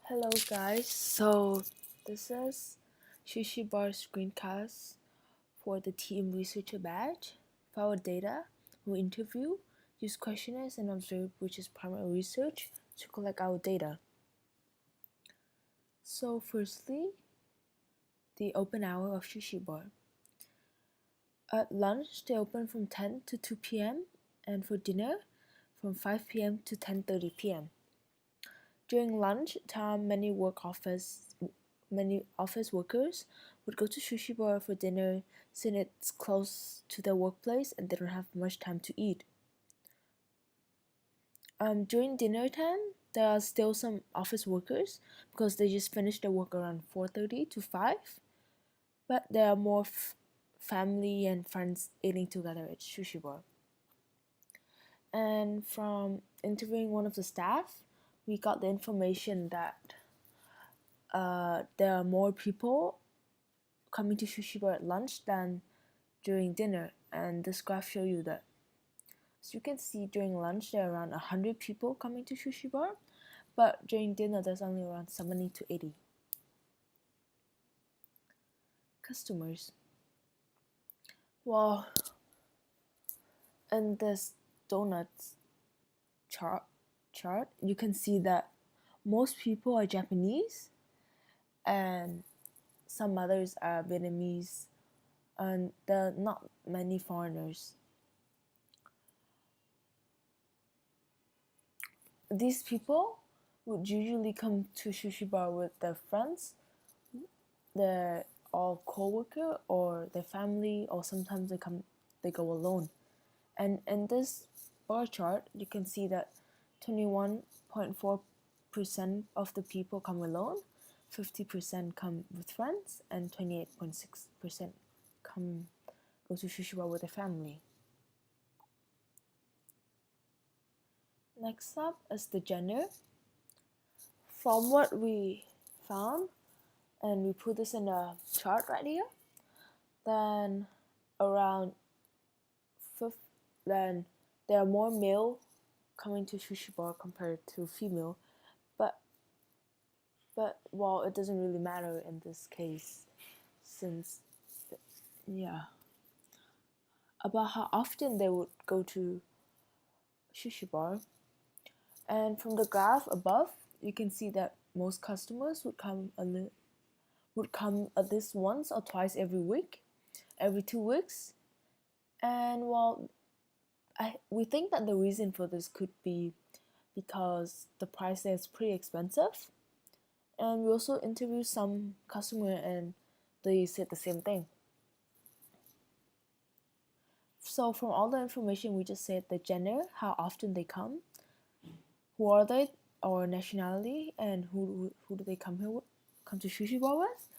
Hello guys, so this is Sushi Bar screencast for the team researcher badge. For our data, we interview, use questionnaires and observe, which is primary research, to collect our data. So firstly, the open hour of Sushi Bar. At lunch, they open from 10 to 2 p.m. and for dinner, from 5 p.m. to 10:30 p.m. During lunch time, many office workers would go to Sushi Bar for dinner since it's close to their workplace and they don't have much time to eat. During dinner time, there are still some office workers because they just finished their work around 4:30 to 5, but there are more family and friends eating together at Sushi Bar. And from interviewing one of the staff, we got the information that there are more people coming to Sushi Bar at lunch than during dinner, and this graph shows you that. So you can see during lunch there are around 100 people coming to Sushi Bar, but during dinner there's only around 70 to 80 customers. Well, in this donuts chart, you can see that most people are Japanese and some others are Vietnamese, and there are not many foreigners. These people would usually come to Sushi Bar with their friends, their all co-worker or their family, or sometimes they go alone. And in this bar chart, you can see that 21.4% of the people come alone, 50% come with friends, and 28.6% go to Sushi Bar with their family. Next up is the gender. From what we found, and we put this in a chart right here, then around then there are more male coming to Sushi Bar compared to female, but well, it doesn't really matter in this case, since about how often they would go to Sushi Bar. And from the graph above, you can see that most customers would come at least once or twice every week, every 2 weeks. And well, we think that the reason for this could be because the price there is pretty expensive. And we also interviewed some customer and they said the same thing. So from all the information we just said, the gender, how often they come, who are they, or nationality, and who do they come to Sushi Bar with,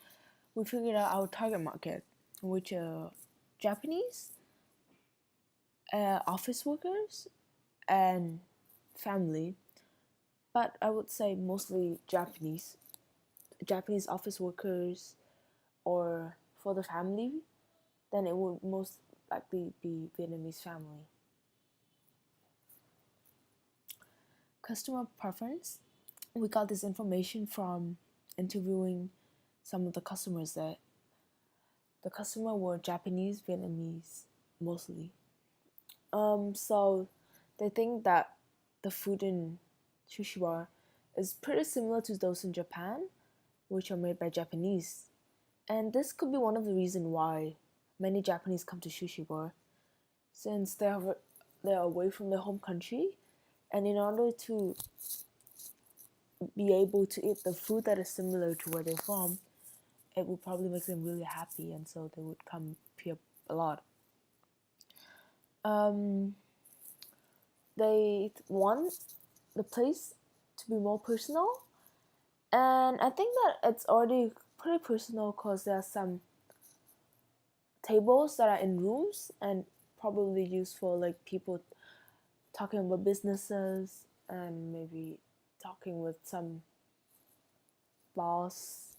we figured out our target market, which are Japanese, office workers, and family. But I would say mostly Japanese office workers, or for the family, then it would most likely be Vietnamese family. Customer preference. We got this information from interviewing some of the customers that the customer were Japanese, Vietnamese mostly. So they think that the food in Sushi Bar is pretty similar to those in Japan, which are made by Japanese. And this could be one of the reasons why many Japanese come to Sushi Bar, since they're away from their home country, and in order to be able to eat the food that is similar to where they're from, it would probably make them really happy, and so they would come here a lot. They want the place to be more personal, and I think that it's already pretty personal because there are some tables that are in rooms and probably used for like people talking about businesses and maybe talking with some boss,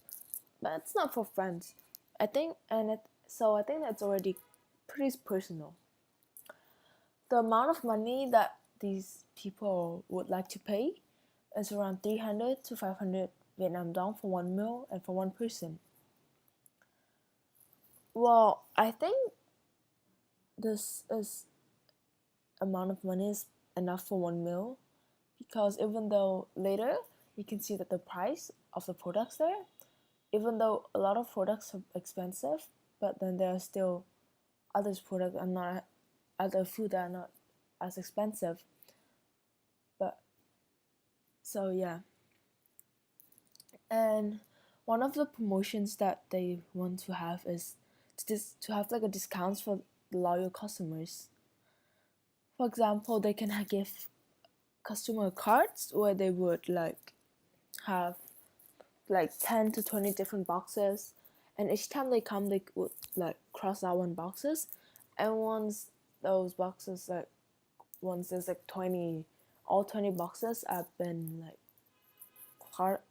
but it's not for friends. I think that's already pretty personal. The amount of money that these people would like to pay is around 300 to 500 Vietnam dong for one meal and for one person. Well, I think this is amount of money is enough for one meal because even though later you can see that the price of the products there, even though a lot of products are expensive, but then there are still other products are not other food that are not as expensive. But so yeah. And one of the promotions that they want to have is to have like a discounts for loyal customers. For example, they can give customer cards where they would like have like 10 to 20 different boxes, and each time they come they would like cross out one boxes, and once those boxes like once there's like 20 all 20 boxes have been like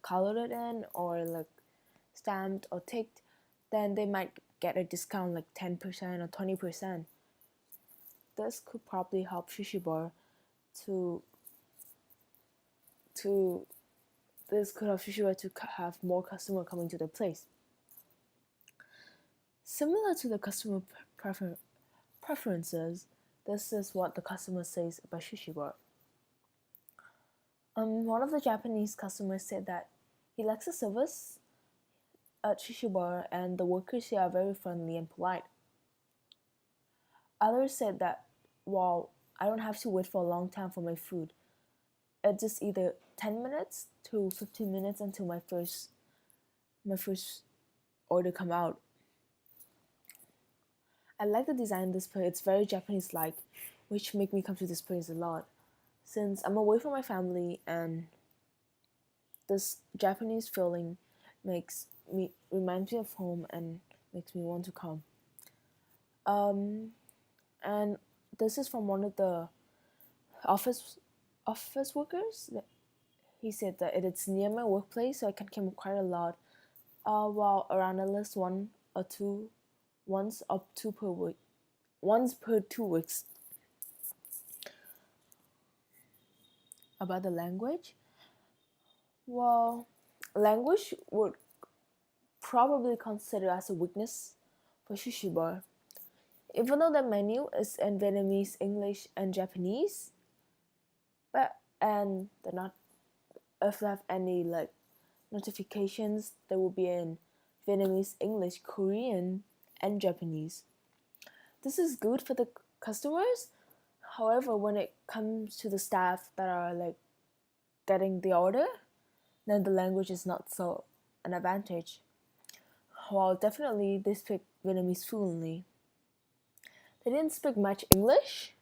colored in or like stamped or ticked, then they might get a discount like 10% or 20%. This could probably help Sushi Bar to to this could help Sushi Bar to have more customer coming to the place. Similar to the customer preferences, this is what the customer says about Sushi Bar. One of the Japanese customers said that he likes the service at Sushi Bar and the workers here are very friendly and polite. Others said that, wow, I don't have to wait for a long time for my food. It's just either 10 minutes to 15 minutes until my first order come out. I like the design of this place. It's very Japanese-like, which make me come to this place a lot. Since I'm away from my family and this Japanese feeling reminds me of home and makes me want to come. Um, and this is from one of the office office workers. He said that it's near my workplace, so I can come quite a lot. Well, around at least once up two per week, once per 2 weeks. About the language, well, language would probably consider as a weakness for Sushi Bar. Even though the menu is in Vietnamese, English, and Japanese, but and they're not if they have any like notifications, they will be in Vietnamese, English, Korean, and Japanese. This is good for the customers. However, when it comes to the staff that are like getting the order, then the language is not so an advantage. While definitely they speak Vietnamese fluently. They didn't speak much English.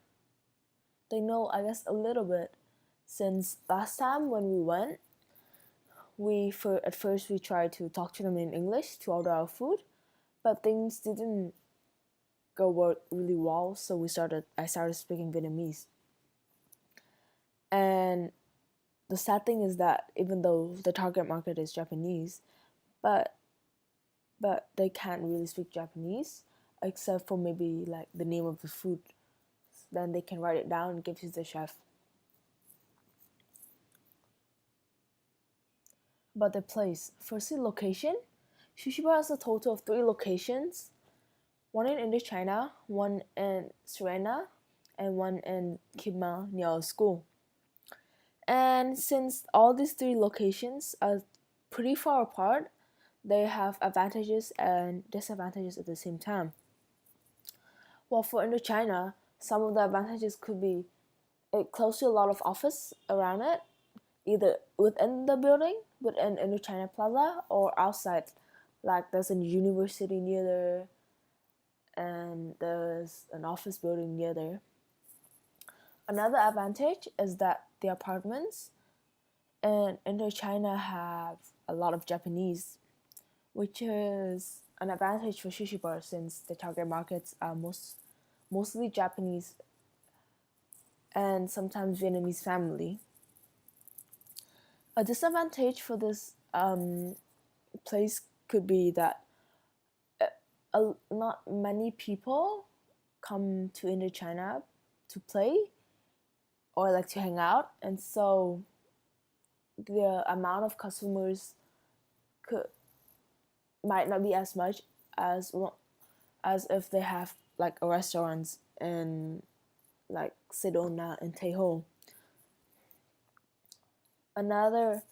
They know, I guess, a little bit. Since last time when we went, at first we tried to talk to them in English to order our food, but things didn't go really well. So I started speaking Vietnamese. And the sad thing is that even though the target market is Japanese, but they can't really speak Japanese except for maybe like the name of the food. Then they can write it down and give to the chef. But the place, firstly, location. Sushi Bar has a total of 3 locations: one in Indochina, one in Serena, and one in Kima near our school. And since all these 3 locations are pretty far apart, they have advantages and disadvantages at the same time. Well, for Indochina, some of the advantages could be it close to a lot of office around it, either within the building, within Indochina Plaza, or outside. Like there's a university near there, and there's an office building near there. Another advantage is that the apartments in Indochina have a lot of Japanese, which is an advantage for Sushi Bar since the target markets are mostly Japanese and sometimes Vietnamese family. A disadvantage for this place could be that not many people come to Indochina to play or like to hang out, and so the amount of customers could might not be as much as as if they have like a restaurants in like Sedona and Tejo. Another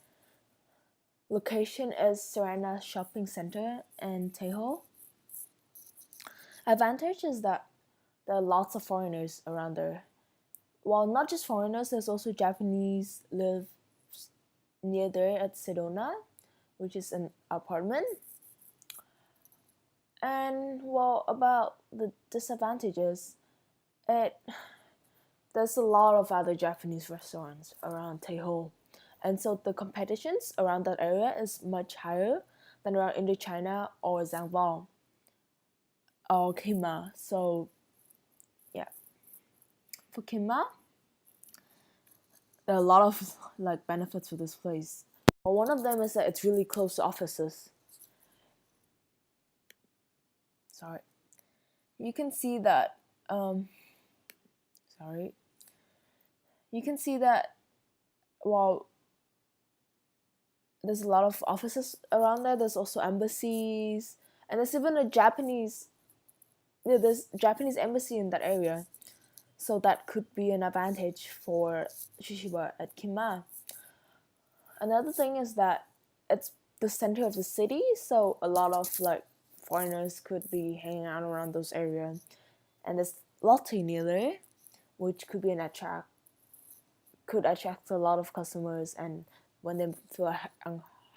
location is Serena Shopping Center in Tejo. Advantage is that there are lots of foreigners around there. Well, not just foreigners, there's also Japanese live near there at Sedona, which is an apartment. And well, about the disadvantages, it there's a lot of other Japanese restaurants around Tejo, and so the competitions around that area is much higher than around Indochina or Zhangwao or Kima. So yeah, for Kima, there are a lot of like benefits for this place. Well, one of them is that it's really close to offices. Sorry, you can see that. Sorry, you can see that. Well, there's a lot of offices around there. There's also embassies, and there's even a Japanese. Yeah, there's Japanese embassy in that area, so that could be an advantage for Sushi Bar at Kima. Another thing is that it's the center of the city, so a lot of like foreigners could be hanging out around those areas, and there's Lotte near there, which could be an attract could attract a lot of customers, and when they feel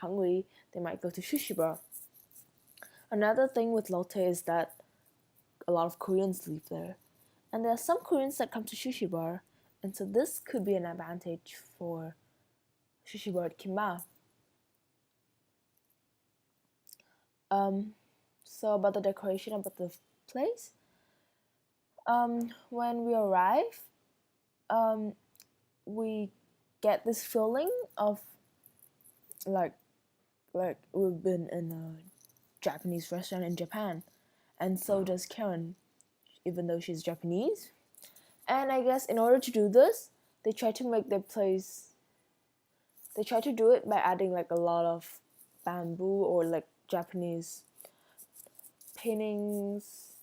hungry, they might go to Sushi Bar. Another thing with Lotte is that a lot of Koreans live there, and there are some Koreans that come to Sushi Bar, and so this could be an advantage for Sushi Bar at Kima. So about the decoration, about the place. When we arrive, we get this feeling of like we've been in a Japanese restaurant in Japan, and so does Karen, even though she's Japanese. And I guess in order to do this, they try to make their place. They try to do it by adding like a lot of bamboo or like Japanese paintings,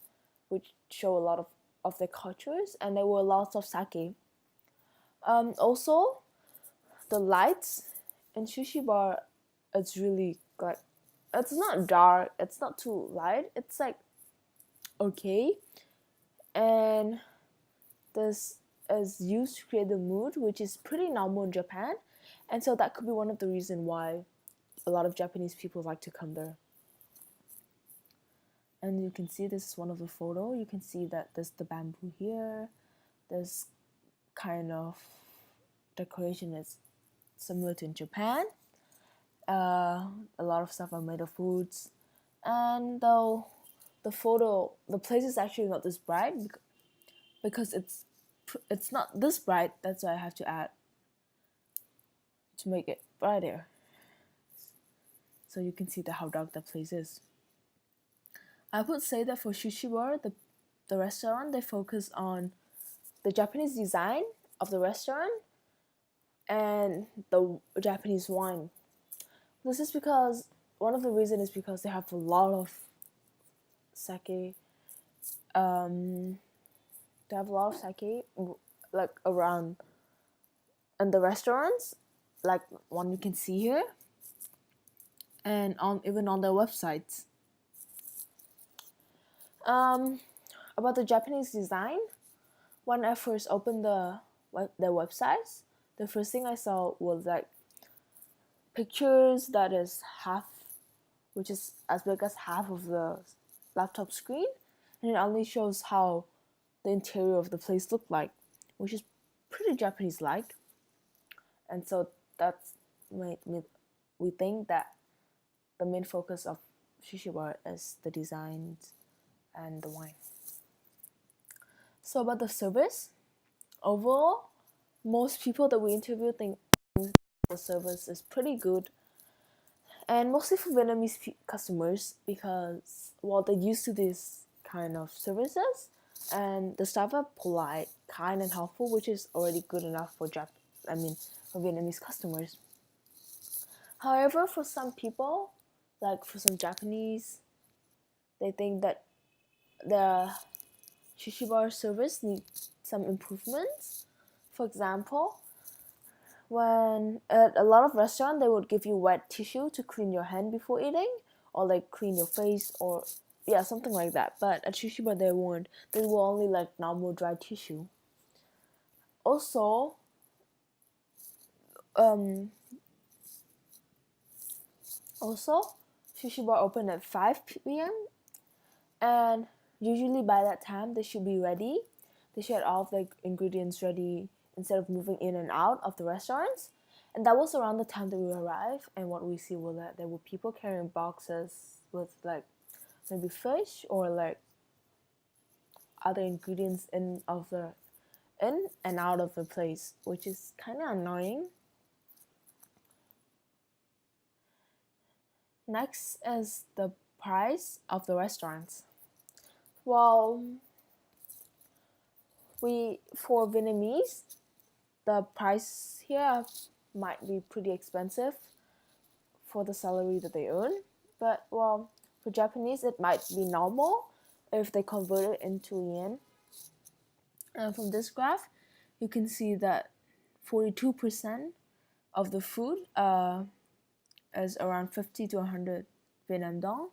which show a lot of their cultures, and there were lots of sake. Also, the lights in Sushi Bar, it's really like, it's not dark, it's not too light, it's like okay, and this is used to create the mood, which is pretty normal in Japan, and so that could be one of the reasons why a lot of Japanese people like to come there. And you can see this is one of the photo. You can see that there's the bamboo here. There's kind of decoration is similar to in Japan. A lot of stuff are made of woods, and though the place is actually not this bright because it's not this bright. That's why I have to add to make it brighter, so you can see how dark that place is. I would say that for Sushi Bar, the restaurant, they focus on the Japanese design of the restaurant and the Japanese wine. This is because one of the reasons is because they have a lot of sake. They have a lot of sake like around in the restaurants, like one you can see here, and even on their websites. About the Japanese design, when I first opened their websites, the first thing I saw was like pictures that is which is as big as half of the laptop screen, and it only shows how the interior of the place looked like, which is pretty Japanese-like, and so that's made we think that the main focus of Sushi Bar is the designs and the wine. So about the service, overall, most people that we interview think the service is pretty good, and mostly for Vietnamese customers because they're used to this kind of services, and the staff are polite, kind, and helpful, which is already good enough for for Vietnamese customers. However, for some people, Like for some Japanese, they think that the sushi bar service needs some improvements. For example, when at a lot of restaurants they would give you wet tissue to clean your hand before eating, or like clean your face, or yeah, something like that. But at sushi bar they won't. They will only like normal dry tissue. Also, um, also, sushi bar open at 5 p.m. and usually by that time they should be ready. They should have all the ingredients ready instead of moving in and out of the restaurants. And that was around the time that we arrived, and what we see was that there were people carrying boxes with like maybe fish or like other ingredients in and out of the place, which is kind of annoying. Next is the price of the restaurants. Well, we for Vietnamese, the price here might be pretty expensive for the salary that they earn. But well, for Japanese, it might be normal if they convert it into yen. And from this graph, you can see that 42% of the food is around 50 to 100 Vietnam dong,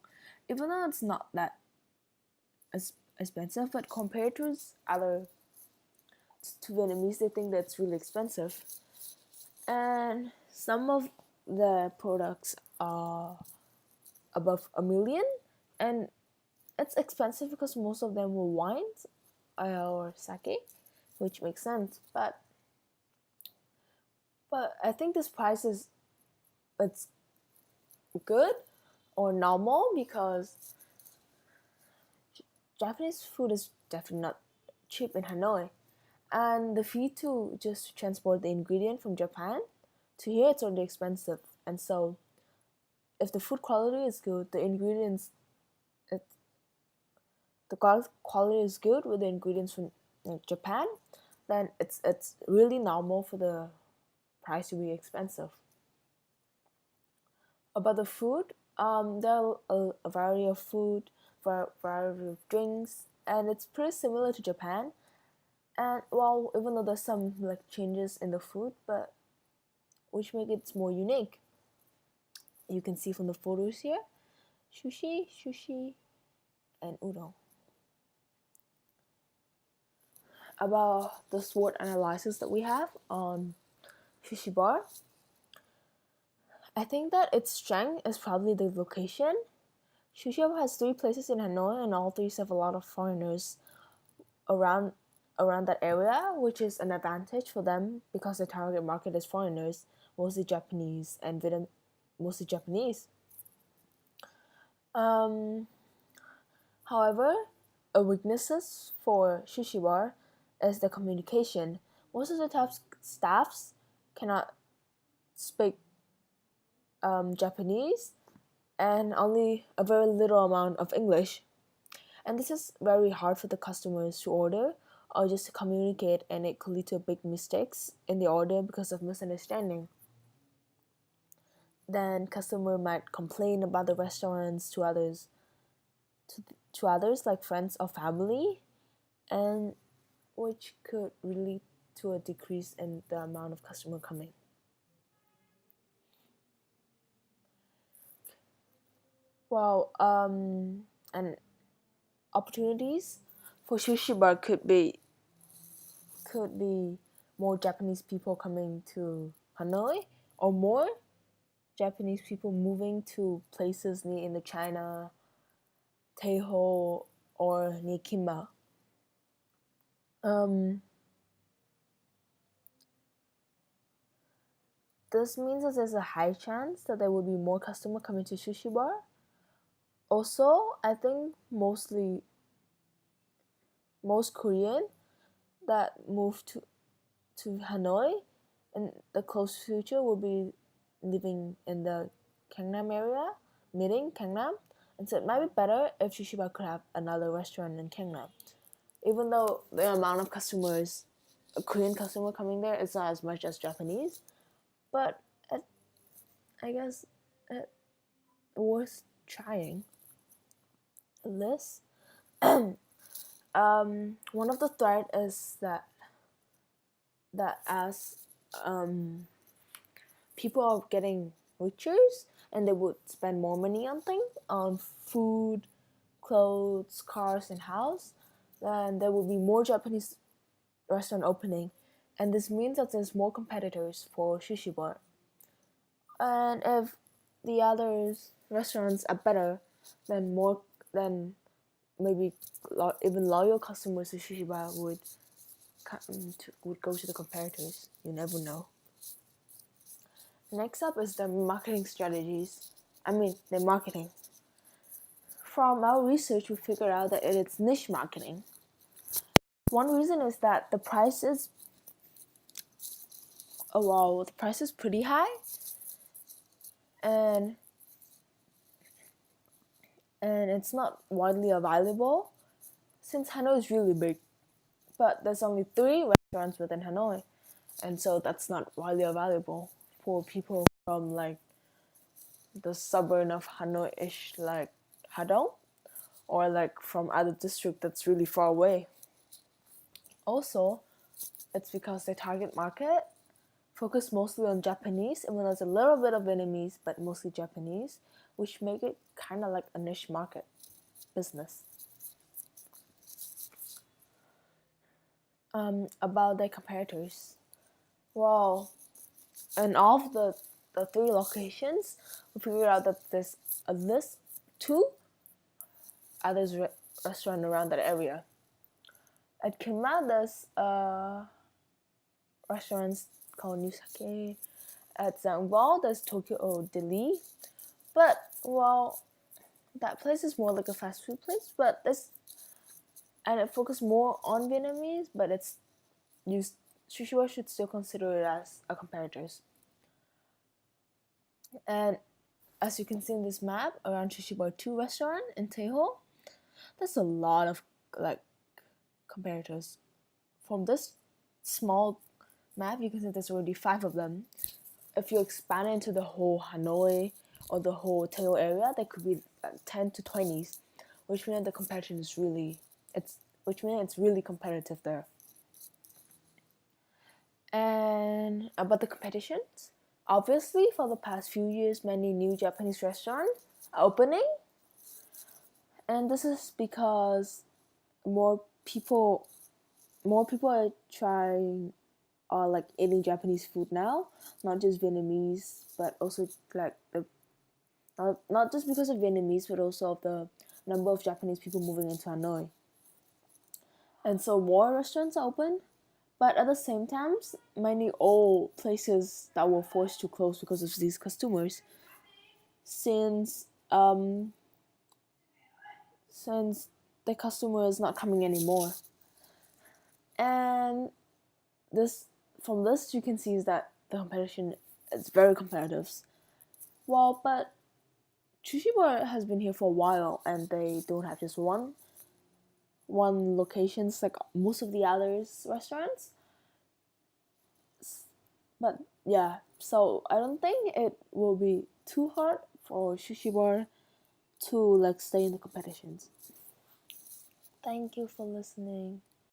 even though it's not that expensive, but compared to other to Vietnamese, they think that's really expensive. And some of the products are above a million, and it's expensive because most of them were wines or sake, which makes sense. But I think this price is it's good or normal because Japanese food is definitely not cheap in Hanoi, and the fee to just transport the ingredient from Japan to here it's already expensive, and so if the food quality is good, the ingredients it, the quality is good with the ingredients from like Japan, then it's really normal for the price to be expensive. About the food, there are a variety of food, variety of drinks, and it's pretty similar to Japan. And well, even though there's some like changes in the food, but which make it more unique. You can see from the photos here, sushi, and udon. About the SWOT analysis that we have on Sushi Bar, I think that its strength is probably the location. Sushi Bar has three places in Hanoi, and all three have a lot of foreigners around around that area, which is an advantage for them because the target market is foreigners, mostly Japanese and mostly Japanese. Um, However, a weaknesses for Sushi Bar is the communication. Most of the staffs cannot speak Japanese and only a very little amount of English. And this is very hard for the customers to order or just to communicate, and it could lead to big mistakes in the order because of misunderstanding. Then customer might complain about the restaurants to others like friends or family, and which could lead to a decrease in the amount of customer coming. Well, and opportunities for sushi bar could be more Japanese people coming to Hanoi, or more Japanese people moving to places near in the China, Teho, or near Kimba. Um, this means that there's a high chance that there will be more customer coming to sushi bar. Also, I think most Korean that move to Hanoi in the close future will be living in the Gangnam area, meeting Gangnam, and so it might be better if Shishiba could have another restaurant in Gangnam. Even though the amount of customers, a Korean customer coming there, is not as much as Japanese, but I guess it, worth trying list. One of the threat is that as people are getting richer and they would spend more money on things, on food, clothes, cars, and house, then there will be more Japanese restaurant opening, and this means that there's more competitors for Sushi Bar. And if the other restaurants are better, then maybe even loyal customers to Sushi Bar would go to the competitors. You never know. Next up is the marketing strategies. The marketing. From our research, we figured out that it is niche marketing. One reason is that the price is pretty high, and it's not widely available since Hanoi is really big. But there's only 3 restaurants within Hanoi, and so that's not widely available for people from like the suburb of Hanoi-ish, like Hadong, or like from other district that's really far away. Also, it's because the target market focus mostly on Japanese, even though there's a little bit of Vietnamese, but mostly Japanese, which make it kind of like a niche market business. About the competitors. Well, in all of the 3 locations, we figured out that there's at least 2 other restaurants around that area. At Kinma, there's restaurants called New Sake. At Zhangbao, there's Tokyo Deli. But, well, that place is more like a fast food place, and it focuses more on Vietnamese, but Sushi Bar should still consider it as a competitors. And as you can see in this map, around Sushi Bar 2 restaurant in Taeho, there's a lot of like competitors. From this small map, you can see there's already 5 of them. If you expand into the whole Hanoi or the whole Taeho area, there could be like 10 to 20s, which means the competition is it's really competitive there. And about the competitions, obviously for the past few years, many new Japanese restaurants are opening, and this is because more people are trying or like eating Japanese food now, not just Vietnamese, but also like not just because of Vietnamese, but also of the number of Japanese people moving into Hanoi. And so more restaurants are open, but at the same time, many old places that were forced to close because of these customers, since the customer is not coming anymore. And from this you can see is that the competition is very competitive. Well, but Sushi Bar has been here for a while, and they don't have just one locations like most of the others restaurants. But yeah, so I don't think it will be too hard for Sushi Bar to like stay in the competitions. Thank you for listening.